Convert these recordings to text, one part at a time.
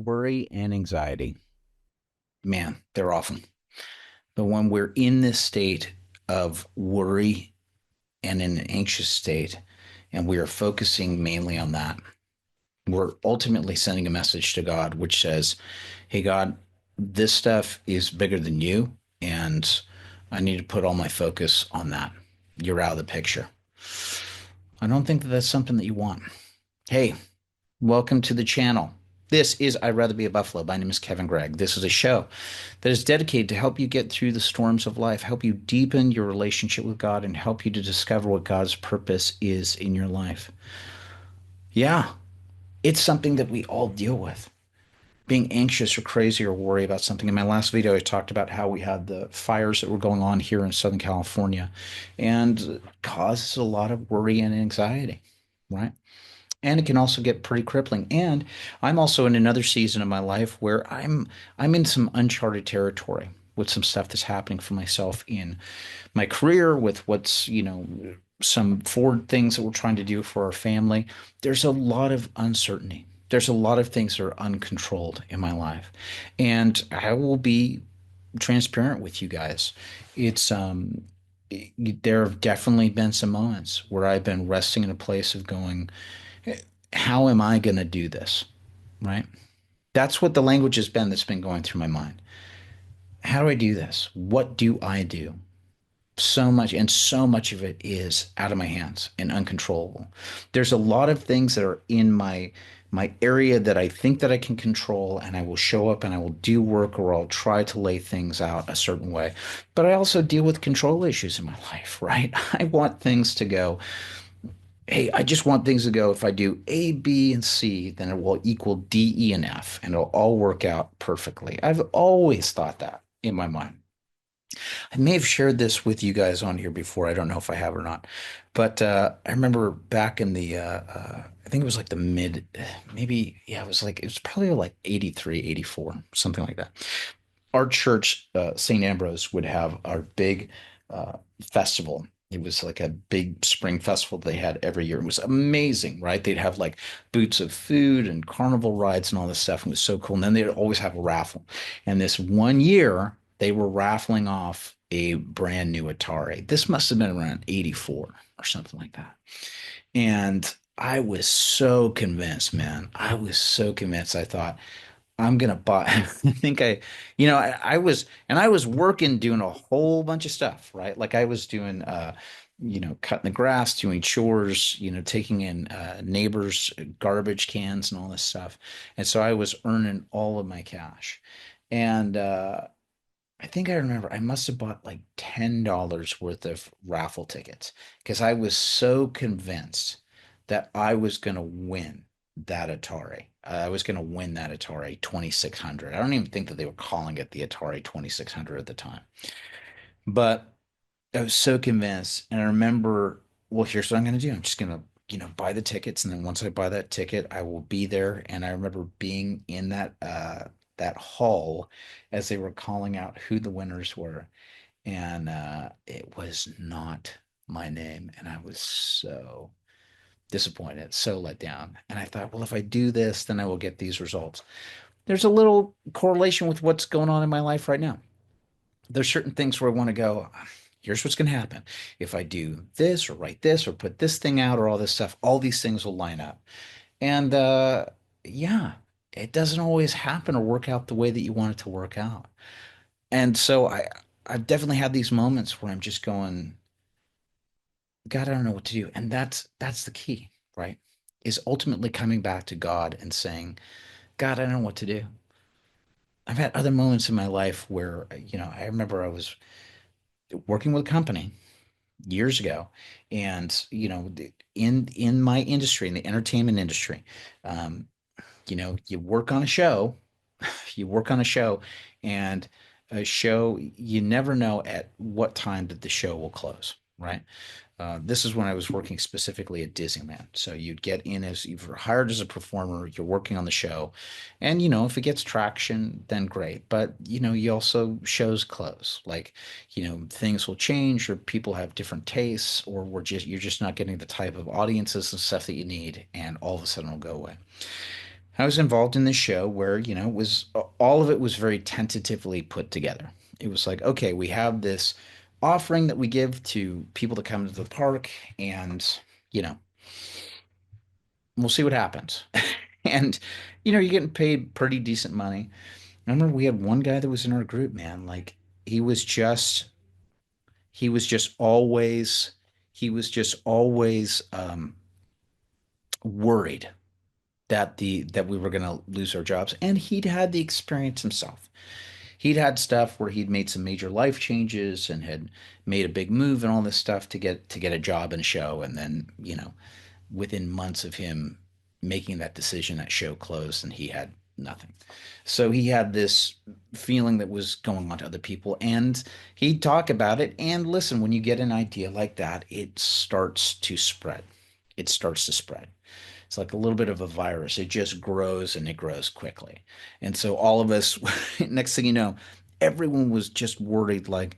Worry and anxiety, man, they're awful. But when we're in this state of worry and in an anxious state, and we are focusing mainly on that, we're ultimately sending a message to God, which says, hey, God, this stuff is bigger than you, and I need to put all my focus on that. You're out of the picture. I don't think that that's something that you want. Hey, welcome to the channel. This is I'd Rather Be a Buffalo. My name is Kevin Gregg. This is a show that is dedicated to help you get through the storms of life, help you deepen your relationship with God, and help you to discover what God's purpose is in your life. Yeah, it's something that we all deal with. Being anxious or crazy or worry about something. In my last video, I talked about how we had the fires that were going on here in Southern California and it causes a lot of worry and anxiety, right? And it can also get pretty crippling. And I'm also in another season of my life where I'm in some uncharted territory with some stuff that's happening for myself in my career, with what's, some forward things that we're trying to do for our family. There's a lot of uncertainty. There's a lot of things that are uncontrolled in my life. And I will be transparent with you guys. It's there have definitely been some moments where I've been resting in a place of going, how am I going to do this? Right? That's what the language has been that's been going through my mind. How do I do this? What do I do? So much, and so much of it is out of my hands and uncontrollable. There's a lot of things that are in my area that I think that I can control, and I will show up and I will do work or I'll try to lay things out a certain way. But I also deal with control issues in my life, right? I want things to go, hey, I just want things to go. If I do A, B, and C, then it will equal D, E, and F, and it'll all work out perfectly. I've always thought that in my mind. I may have shared this with you guys on here before. I don't know if I have or not. But I remember back in I think it was like the mid, maybe, yeah, it was probably like 83, 84, something like that. Our church, St. Ambrose, would have our big festival. It was like a big spring festival they had every year. It was amazing, right? They'd have like booths of food and carnival rides and all this stuff. It was so cool. And then they'd always have a raffle. And this one year, they were raffling off a brand new Atari. This must have been around 84 or something like that. And I was so convinced, man. I was so convinced. I thought, I'm gonna buy. I think I was working doing a whole bunch of stuff, right? Like I was doing, cutting the grass, doing chores, taking in neighbors' garbage cans and all this stuff. And so I was earning all of my cash. And I think I remember I must have bought like $10 worth of raffle tickets because I was so convinced that I was going to win that Atari. I was going to win that Atari 2600. I don't even think that they were calling it the Atari 2600 at the time. But I was so convinced. And I remember, well, here's what I'm going to do. I'm just going to, buy the tickets. And then once I buy that ticket, I will be there. And I remember being in that hall as they were calling out who the winners were. And it was not my name. And I was so disappointed, so let down. And I thought, well, if I do this, then I will get these results. There's a little correlation with what's going on in my life right now. There's certain things where I want to go, here's what's going to happen. If I do this or write this or put this thing out or all this stuff, all these things will line up. And yeah, it doesn't always happen or work out the way that you want it to work out. And so I've definitely had these moments where I'm just going, God, I don't know what to do. And that's the key, right? Is ultimately coming back to God and saying, God, I don't know what to do. I've had other moments in my life where, I remember I was working with a company years ago, and in my industry, in the entertainment industry, um, you work on a show, you work on a show, and a show, you never know at what time that the show will close, right? This is when I was working specifically at Disneyland. So you'd get in as you were hired as a performer, you're working on the show. And, if it gets traction, then great. But, you also shows close. Like, things will change or people have different tastes or you're just not getting the type of audiences and stuff that you need. And all of a sudden it'll go away. I was involved in this show where, it was all of it was very tentatively put together. It was like, okay, we have this offering that we give to people that come to the park, and, you know, we'll see what happens. And, you're getting paid pretty decent money. I remember we had one guy that was in our group, man. Like, he was just, he was just always, he was just always worried that we were going to lose our jobs, and he'd had the experience himself. He'd had stuff where he'd made some major life changes and had made a big move and all this stuff to get a job in a show, and then within months of him making that decision, that show closed and he had nothing. So he had this feeling that was going on to other people, and he'd talk about it. And listen, when you get an idea like that, it starts to spread. It starts to spread. It's like a little bit of a virus. It just grows, and it grows quickly. And so all of us, next thing you know, everyone was just worried, like,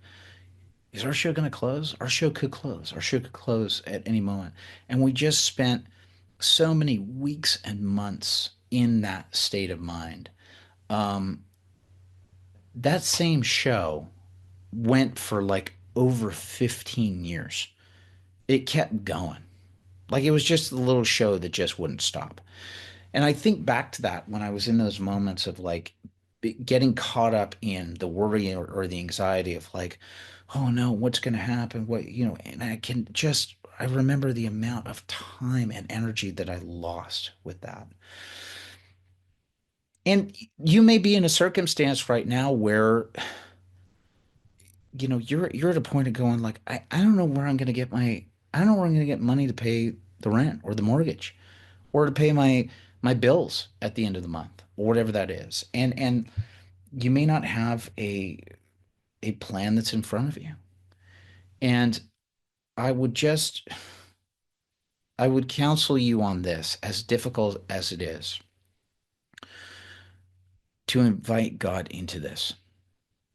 is our show going to close? Our show could close. Our show could close at any moment. And we just spent so many weeks and months in that state of mind. Um, that same show went for like over 15 years. It kept going. Like, it was just a little show that just wouldn't stop. And I think back to that when I was in those moments of like getting caught up in the worry or the anxiety of like, oh no, what's going to happen? And I remember the amount of time and energy that I lost with that. And you may be in a circumstance right now where, you're at a point of going like, I don't know where I'm going to get I don't know where I'm going to get money to pay the rent or the mortgage or to pay my bills at the end of the month or whatever that is. And you may not have a plan that's in front of you. And I would just I would counsel you on this, as difficult as it is, to invite God into this,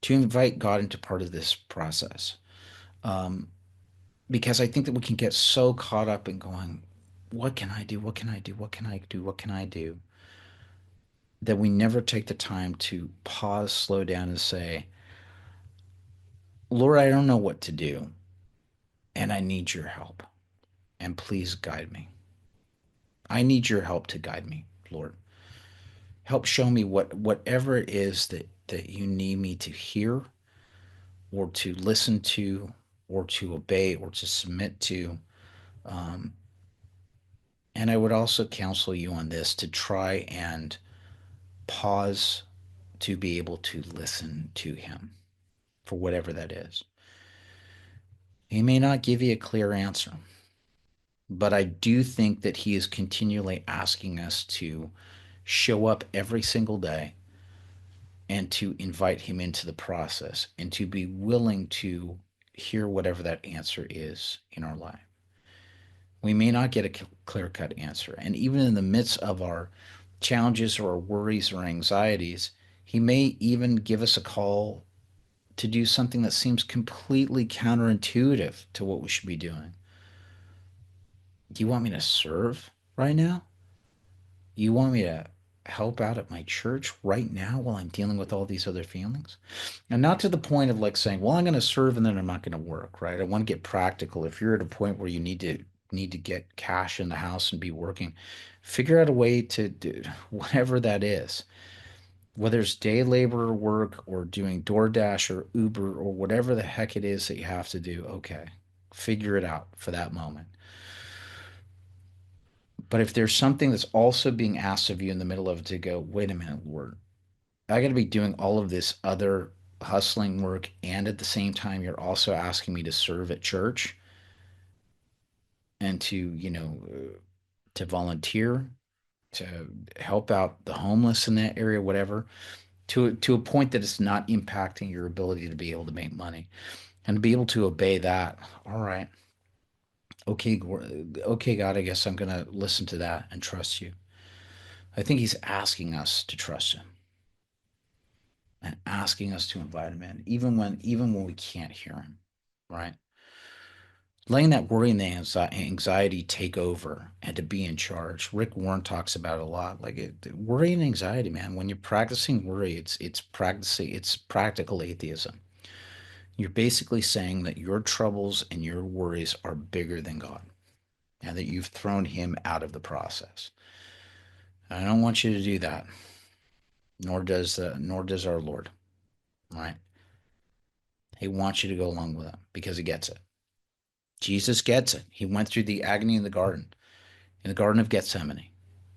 to invite God into part of this process. Um, because I think that we can get so caught up in going, what can I do? What can I do? What can I do? What can I do? That we never take the time to pause, slow down, and say, Lord, I don't know what to do, and I need your help. And please guide me. I need your help to guide me, Lord. Help show me whatever it is that you need me to hear or to listen to or to obey or to submit to. Um, and I would also counsel you on this to try and pause to be able to listen to him for whatever that is. He may not give you a clear answer, but I do think that he is continually asking us to show up every single day and to invite him into the process and to be willing to hear whatever that answer is in our life. We may not get a clear cut answer. And even in the midst of our challenges or our worries or anxieties, he may even give us a call to do something that seems completely counterintuitive to what we should be doing. Do you want me to serve right now? You want me to help out at my church right now while I'm dealing with all these other feelings? And not to the point of like saying, well, I'm going to serve and then I'm not going to work, right? I want to get practical. If you're at a point where you need to get cash in the house and be working, figure out a way to do whatever that is. Whether it's day labor work or doing DoorDash or Uber or whatever the heck it is that you have to do, okay. Figure it out for that moment. But if there's something that's also being asked of you in the middle of it to go, wait a minute, Lord, I got to be doing all of this other hustling work, and at the same time, you're also asking me to serve at church and to volunteer, to help out the homeless in that area, whatever, to a point that it's not impacting your ability to be able to make money and to be able to obey that. All right. Okay, okay, God, I guess I'm going to listen to that and trust you. I think he's asking us to trust him and asking us to invite him in, even when we can't hear him, right? letting that worry and the anxiety take over and to be in charge. Rick Warren talks about it a lot. Like worry and anxiety, man. When you're practicing worry, it's practical atheism. You're basically saying that your troubles and your worries are bigger than God and that you've thrown him out of the process. I don't want you to do that, nor does our Lord, right? He wants you to go along with it because he gets it. Jesus gets it. He went through the agony in the Garden of Gethsemane,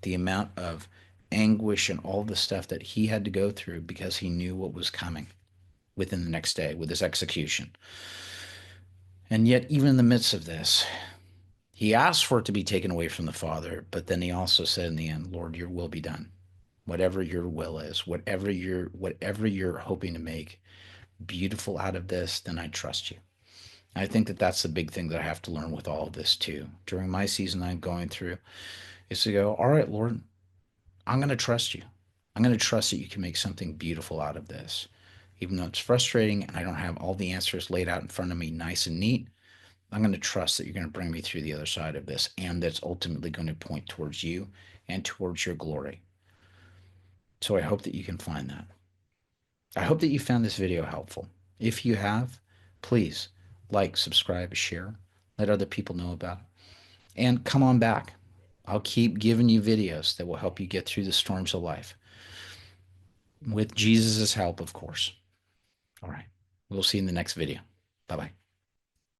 the amount of anguish and all the stuff that he had to go through because he knew what was coming within the next day with his execution. And yet, even in the midst of this, he asked for it to be taken away from the Father, but then he also said in the end, Lord, your will be done. Whatever your will is, whatever you're hoping to make beautiful out of this, then I trust you. I think that that's the big thing that I have to learn with all of this too. During my season I'm going through is to go, all right, Lord, I'm going to trust you. I'm going to trust that you can make something beautiful out of this. Even though it's frustrating and I don't have all the answers laid out in front of me nice and neat, I'm going to trust that you're going to bring me through the other side of this and that's ultimately going to point towards you and towards your glory. So I hope that you can find that. I hope that you found this video helpful. If you have, please like, subscribe, share, let other people know about it. And come on back. I'll keep giving you videos that will help you get through the storms of life with Jesus' help, of course. All right. We'll see you in the next video. Bye bye.